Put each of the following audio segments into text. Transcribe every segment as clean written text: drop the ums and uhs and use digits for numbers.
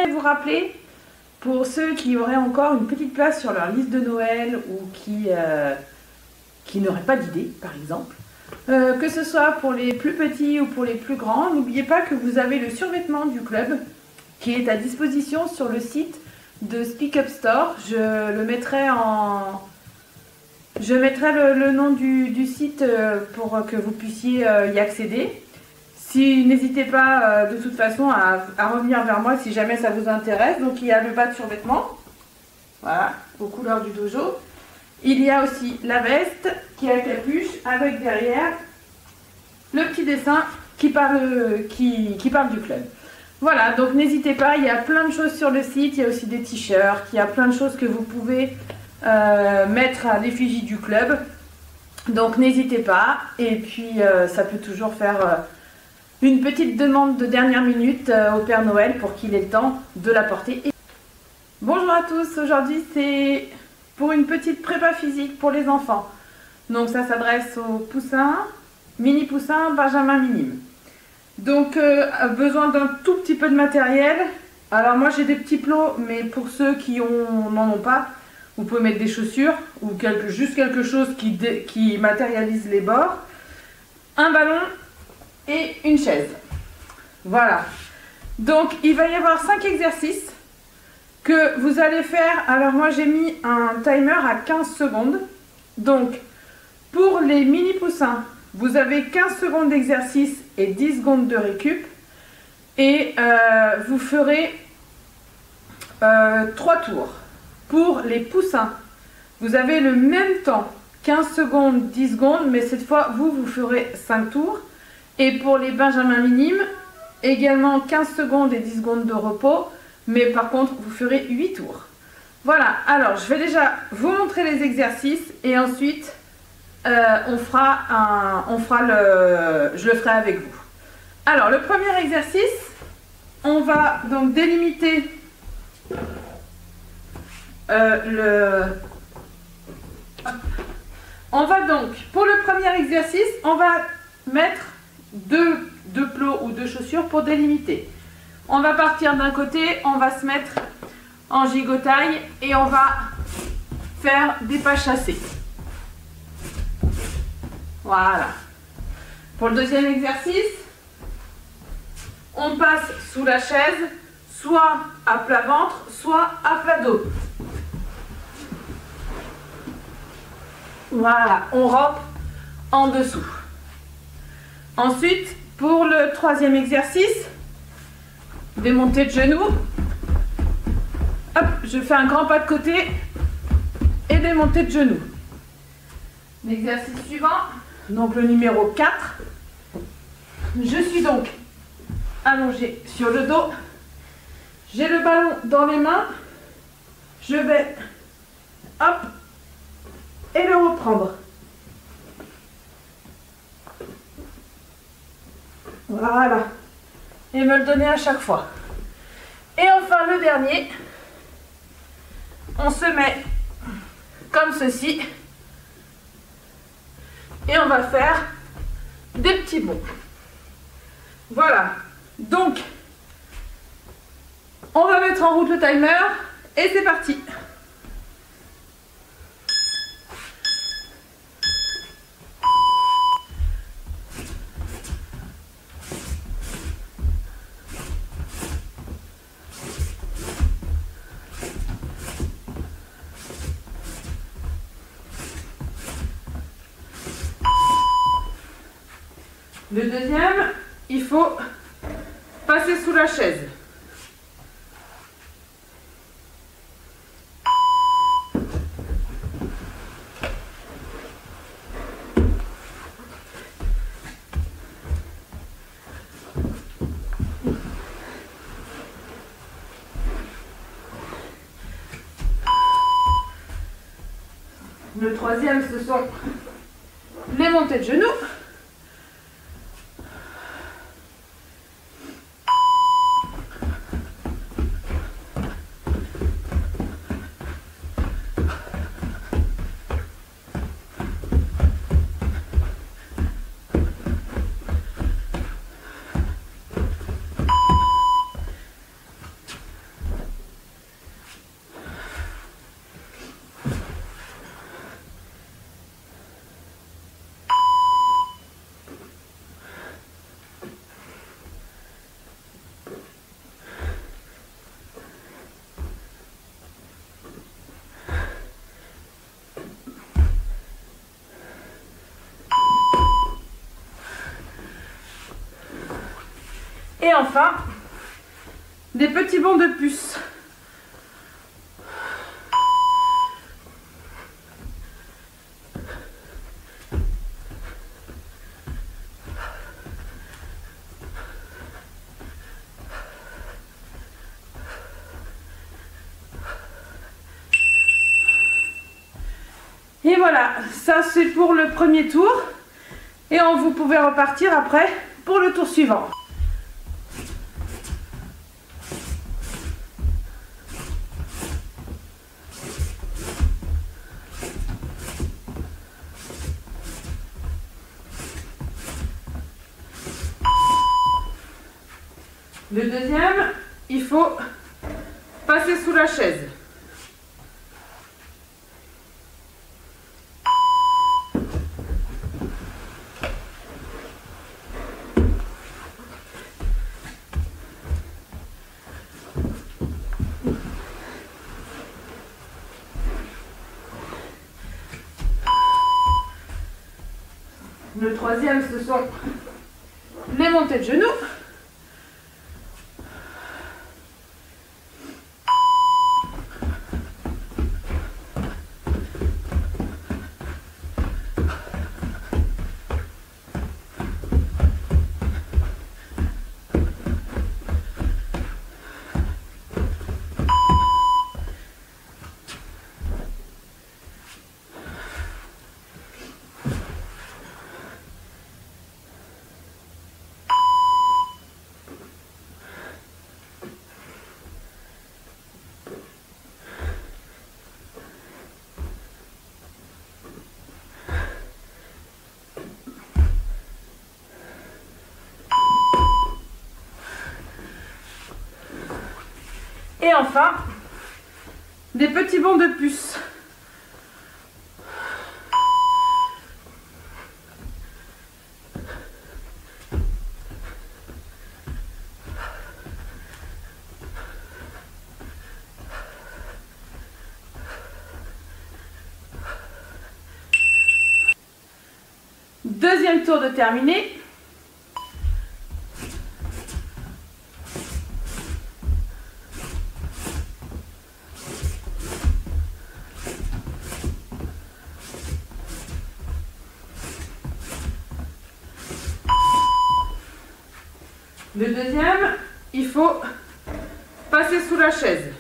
Je vais vous rappeler, pour ceux qui auraient encore une petite place sur leur liste de Noël ou qui n'auraient pas d'idée, par exemple, que ce soit pour les plus petits ou pour les plus grands, n'oubliez pas que vous avez le survêtement du club qui est à disposition sur le site de Speak Up Store. Je mettrai le nom du site pour que vous puissiez y accéder. N'hésitez pas de toute façon à revenir vers moi si jamais ça vous intéresse. Donc il y a le bas de survêtement, voilà, aux couleurs du dojo. Il y a aussi la veste qui a la capuche avec derrière le petit dessin qui parle du club. Voilà, donc n'hésitez pas, il y a plein de choses sur le site, il y a aussi des t-shirts, il y a plein de choses que vous pouvez mettre à l'effigie du club. Donc n'hésitez pas, et puis ça peut toujours faire une petite demande de dernière minute au Père Noël pour qu'il ait le temps de la porter. Bonjour à tous, aujourd'hui c'est pour une petite prépa physique pour les enfants. Donc ça s'adresse aux poussins, mini poussins, benjamin minime. Donc besoin d'un tout petit peu de matériel. Alors moi j'ai des petits plots, mais pour ceux qui n'en ont pas, vous pouvez mettre des chaussures ou juste quelque chose qui matérialise les bords. Un ballon et une chaise. Voilà. Donc il va y avoir 5 exercices que vous allez faire. Alors moi j'ai mis un timer à 15 secondes. Donc pour les mini poussins, vous avez 15 secondes d'exercice et 10 secondes de récup. Et vous ferez 3 tours. Pour les poussins, vous avez le même temps, 15 secondes, 10 secondes, mais cette fois vous ferez 5 tours. Et pour les benjamins minimes, également 15 secondes et 10 secondes de repos, mais par contre vous ferez 8 tours. Voilà, alors je vais déjà vous montrer les exercices et ensuite je le ferai avec vous. Alors le premier exercice, on va donc délimiter on va donc, pour le premier exercice, on va mettre deux plots ou deux chaussures pour délimiter. On va partir d'un côté, on va se mettre en gigotaille et on va faire des pas chassés. Voilà. Pour le deuxième exercice, on passe sous la chaise, soit à plat ventre, soit à plat dos. Voilà, on rampe en dessous. Ensuite, pour le troisième exercice, des montées de genoux. Hop, je fais un grand pas de côté et des montées de genoux. L'exercice suivant, donc le numéro 4. Je suis donc allongée sur le dos. J'ai le ballon dans les mains. Je vais, hop, et le reprendre. Voilà. Et me le donner à chaque fois. Et enfin le dernier, on se met comme ceci. Et on va faire des petits bonds. Voilà. Donc, on va mettre en route le timer et c'est parti. Le deuxième, il faut passer sous la chaise. Le troisième, ce sont les montées de genoux. Et enfin, des petits bonds de puce. Et voilà, ça c'est pour le premier tour. Et vous pouvez repartir après pour le tour suivant. Le deuxième, il faut passer sous la chaise. Le troisième, ce sont les montées de genoux. Et enfin, des petits bonds de puce. Deuxième tour de terminé. Le deuxième, il faut passer sous la chaise.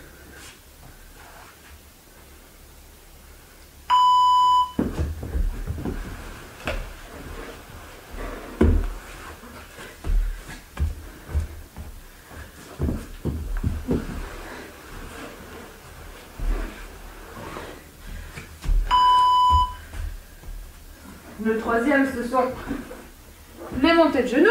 Le troisième, ce sont les montées de genoux.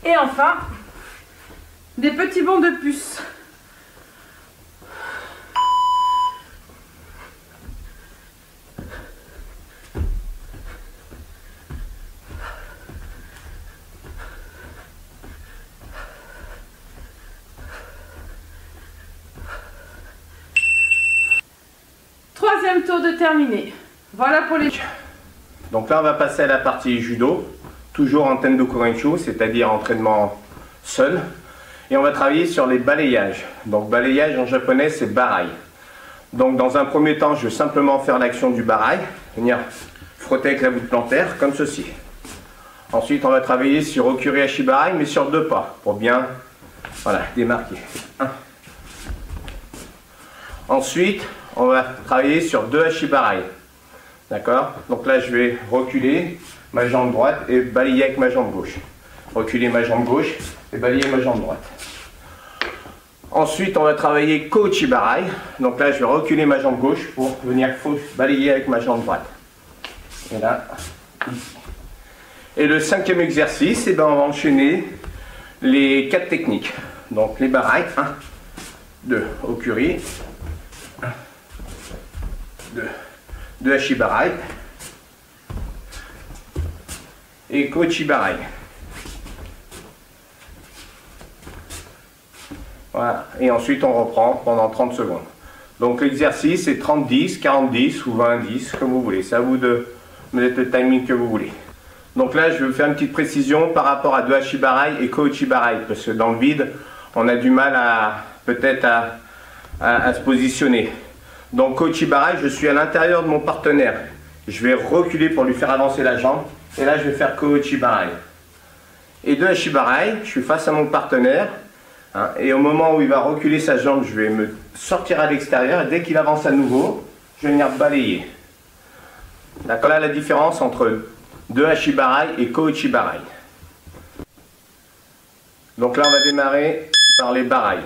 Et enfin, des petits bonds de puce. Troisième tour de terminé. Voilà pour les... Donc là, on va passer à la partie judo. Toujours en Tendo Korenchu, c'est-à-dire entraînement seul. Et on va travailler sur les balayages. Donc balayage en japonais, c'est barai. Donc dans un premier temps, je vais simplement faire l'action du barai. Venir frotter avec la voûte plantaire, comme ceci. Ensuite, on va travailler sur Okuri Ashibarai, mais sur 2 pas, pour bien démarquer. 1. Ensuite, on va travailler sur 2 Ashibarai. D'accord? Donc là, je vais reculer, ma jambe droite et balayer avec ma jambe gauche. Reculer ma jambe gauche et balayer ma jambe droite. Ensuite, on va travailler Kochibarai. Donc là, je vais reculer ma jambe gauche pour venir balayer avec ma jambe droite. Et là, ici. Et le 5e exercice, on va enchaîner les 4 techniques. Donc les barai, 1, 2, okuri, 1, 2 ashibarai et kochibarai. Voilà. Et ensuite on reprend pendant 30 secondes. Donc l'exercice c'est 30-10, 40-10 ou 20-10 comme vous voulez. C'est à vous de mettre le timing que vous voulez. Donc là, je vais vous faire une petite précision par rapport à 2 ashibarai et kochibarai, parce que dans le vide, on a du mal peut-être à se positionner. Donc kochibarai, je suis à l'intérieur de mon partenaire. Je vais reculer pour lui faire avancer la jambe, et là je vais faire kochibarai. Et 2 ashibarai, je suis face à mon partenaire, hein, et au moment où il va reculer sa jambe, je vais me sortir à l'extérieur, et dès qu'il avance à nouveau, je vais venir balayer. D'accord, là la différence entre 2 ashibarai et kochibarai. Donc là on va démarrer par les barai.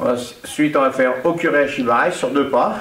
Ensuite, on va faire okuri ashibarai sur 2 pas.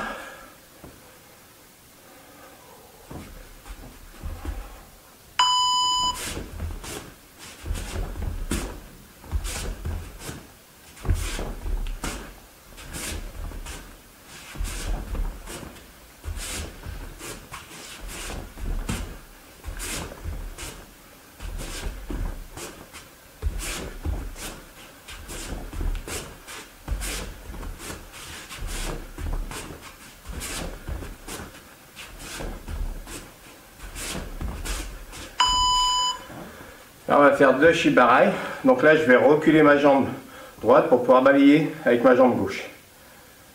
Là, on va faire 2 ashibarai. Donc là, je vais reculer ma jambe droite pour pouvoir balayer avec ma jambe gauche.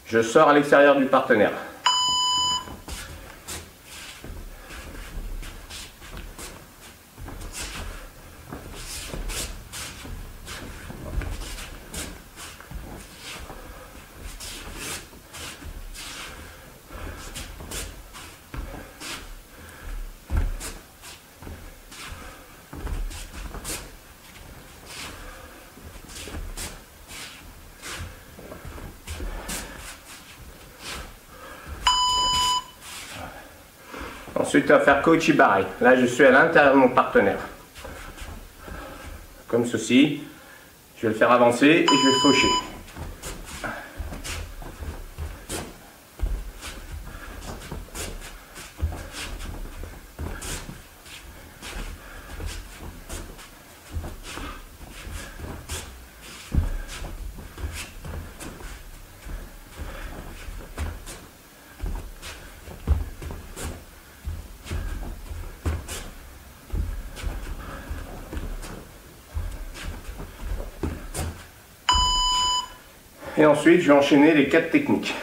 Je sors à l'extérieur du partenaire. Ensuite, on va faire kochibarai. Là, je suis à l'intérieur de mon partenaire. Comme ceci. Je vais le faire avancer et je vais faucher. Et ensuite, je vais enchaîner les 4 techniques.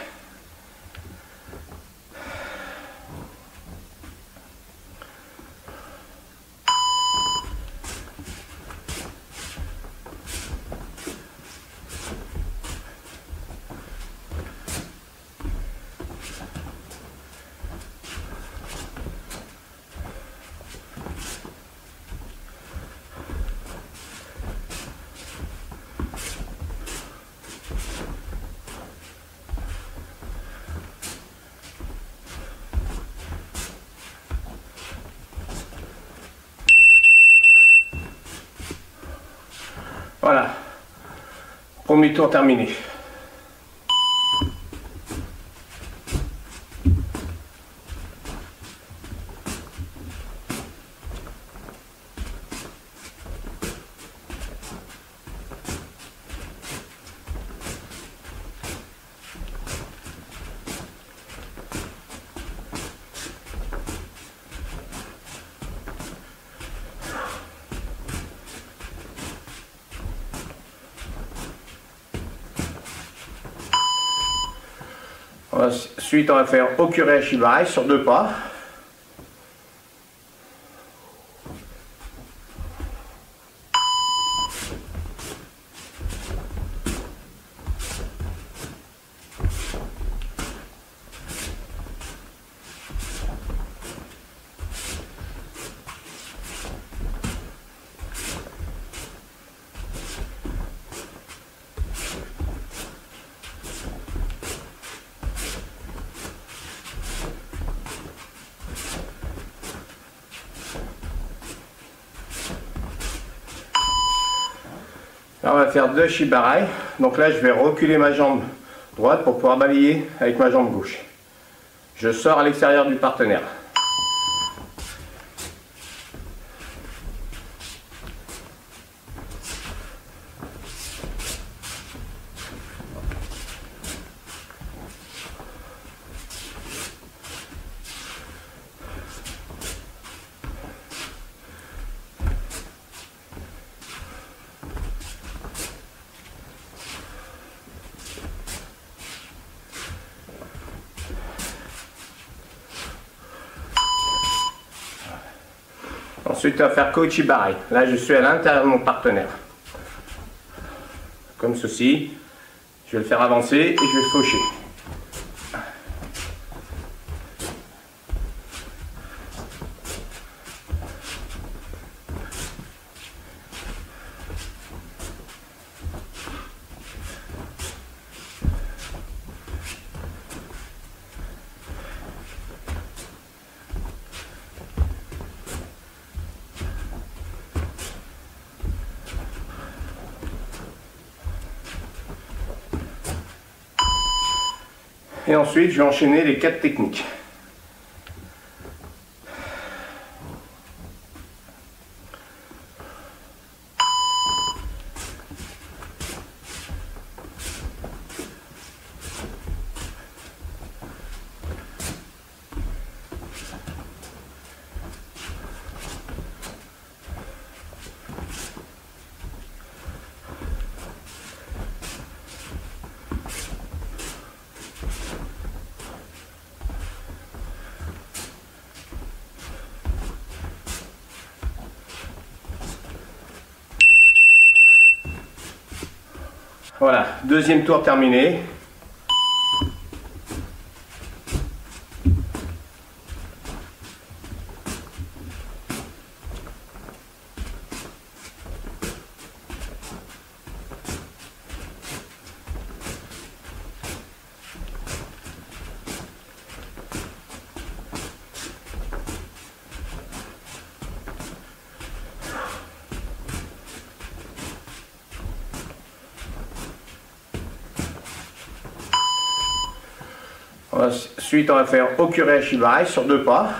Voilà, premier tour terminé. Ensuite, on va faire Okure Ashibarai sur 2 pas. Là, on va faire 2 Shibarai. Donc là, je vais reculer ma jambe droite pour pouvoir balayer avec ma jambe gauche. Je sors à l'extérieur du partenaire. Ensuite, on va faire Koichibarai. Là, je suis à l'intérieur de mon partenaire. Comme ceci. Je vais le faire avancer et je vais faucher. Et ensuite, je vais enchaîner les 4 techniques. Voilà, deuxième tour terminé. Ensuite, on va faire Okure Ashibarai sur 2 pas.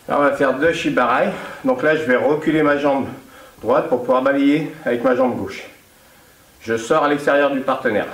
Là, on va faire 2 Shibarai. Donc là, je vais reculer ma jambe droite pour pouvoir balayer avec ma jambe gauche. Je sors à l'extérieur du partenaire.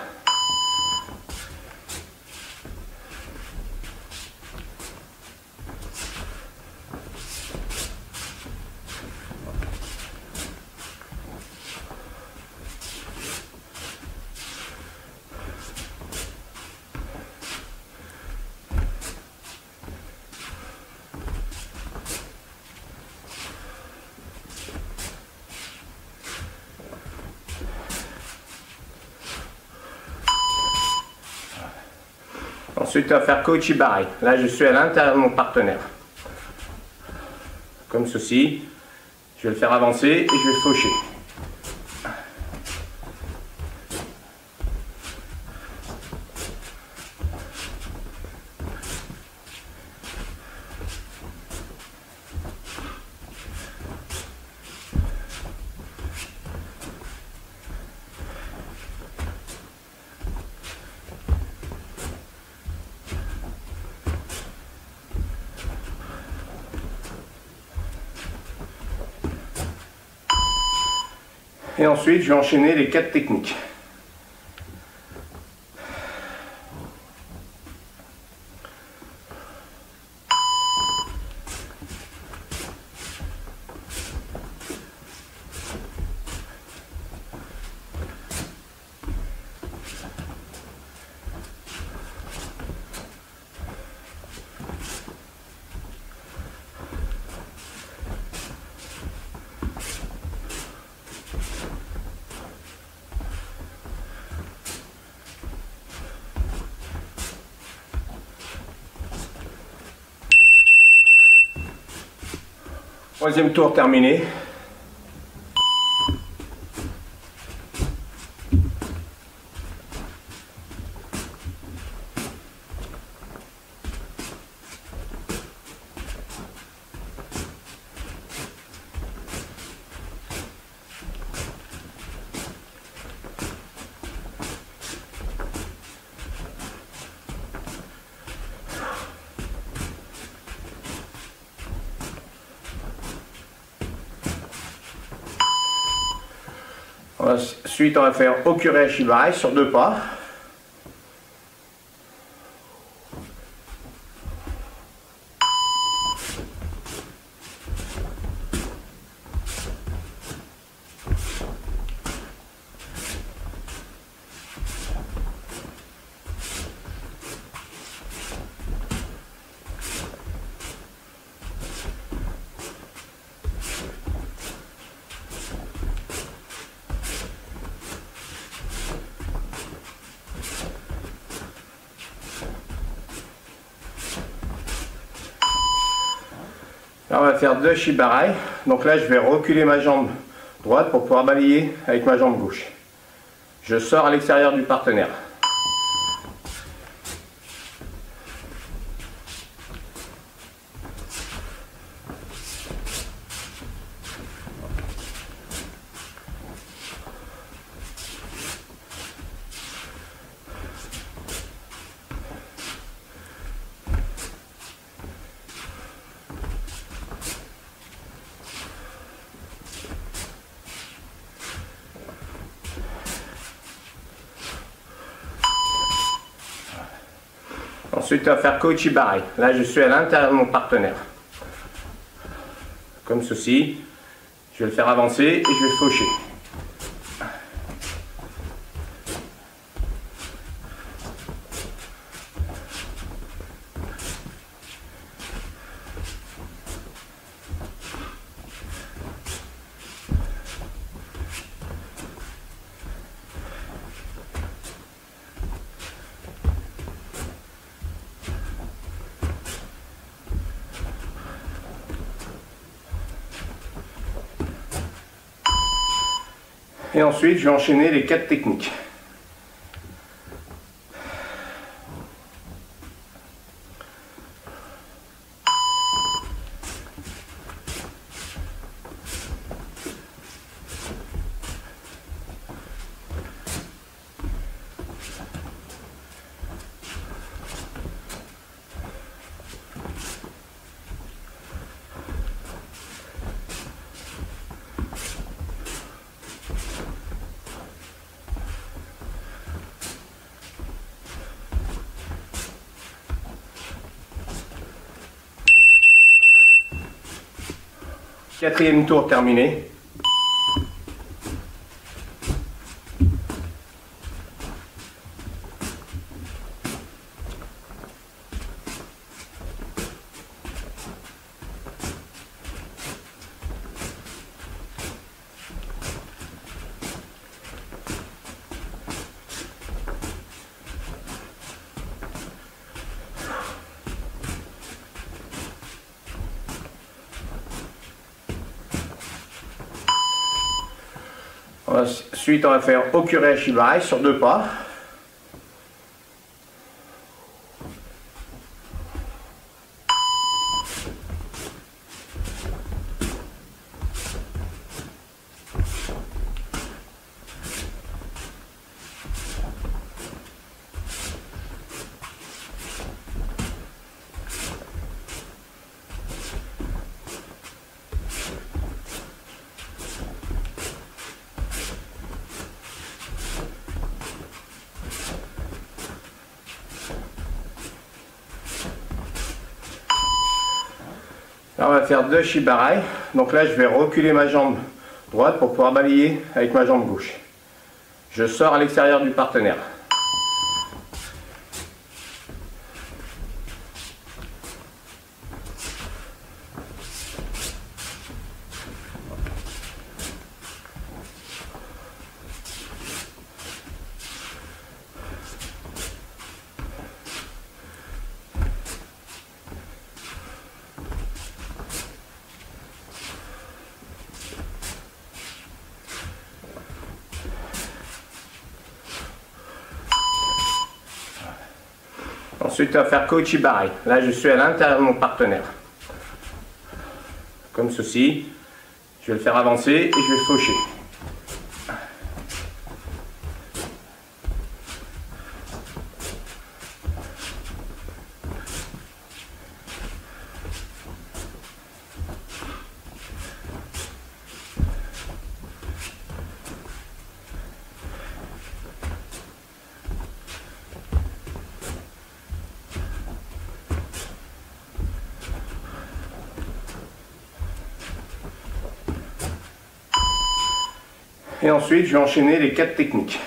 Ensuite, on va faire Koichibarai. Là, je suis à l'intérieur de mon partenaire. Comme ceci. Je vais le faire avancer et je vais faucher. Et ensuite, je vais enchaîner les 4 techniques. Troisième tour terminé. Ensuite, on va faire Okure Shibarai sur 2 pas. Là, on va faire 2 Shibarai. Donc là, je vais reculer ma jambe droite pour pouvoir balayer avec ma jambe gauche. Je sors à l'extérieur du partenaire. Ensuite, on va faire Koichi Barai. Là, je suis à l'intérieur de mon partenaire. Comme ceci. Je vais le faire avancer et je vais faucher. Et ensuite, je vais enchaîner les 4 techniques. Quatrième tour terminé. Ensuite, on va faire Okure Shibarai sur 2 pas. Là, on va faire 2 shibarai. Donc là, je vais reculer ma jambe droite pour pouvoir balayer avec ma jambe gauche. Je sors à l'extérieur du partenaire. Ensuite, on va faire Koichibarai. Là, je suis à l'intérieur de mon partenaire. Comme ceci. Je vais le faire avancer et je vais faucher. Et ensuite, je vais enchaîner les 4 techniques.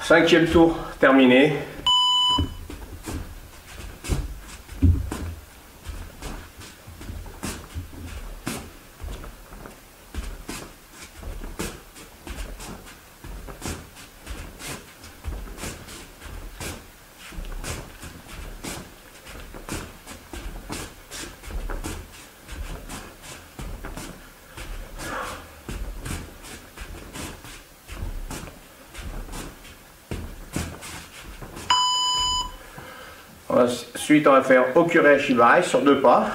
Cinquième tour terminé. Ensuite, on va faire Okure Shibarai sur 2 pas.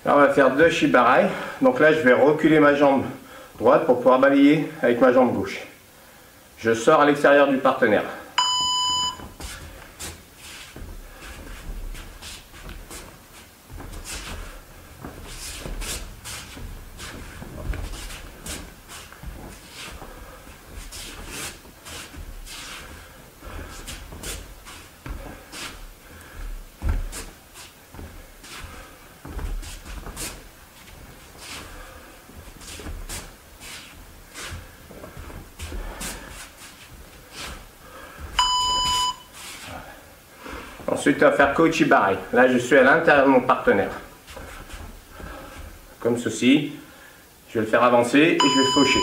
Là, on va faire 2 shibarai. Donc là, je vais reculer ma jambe droite pour pouvoir balayer avec ma jambe gauche. Je sors à l'extérieur du partenaire. Ensuite, on va faire Koichibarai. Là, je suis à l'intérieur de mon partenaire. Comme ceci. Je vais le faire avancer et je vais faucher.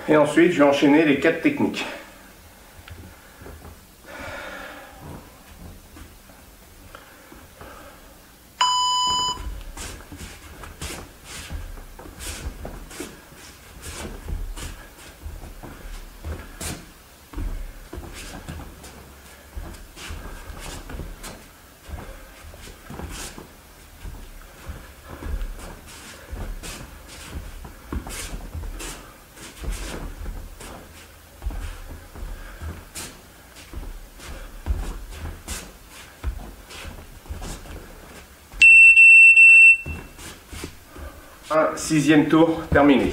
Et ensuite, je vais enchaîner les 4 techniques. Un 6e tour terminé.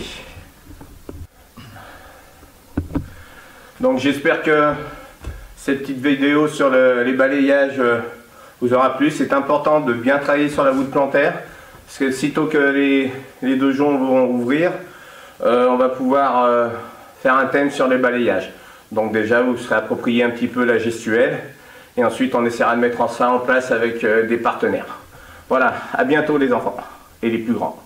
Donc j'espère que cette petite vidéo sur les balayages vous aura plu. C'est important de bien travailler sur la voûte plantaire, parce que sitôt que les dojons vont ouvrir, on va pouvoir faire un thème sur les balayages. Donc déjà vous serez approprié un petit peu la gestuelle, et ensuite on essaiera de mettre ça en place avec des partenaires. Voilà, à bientôt les enfants et les plus grands.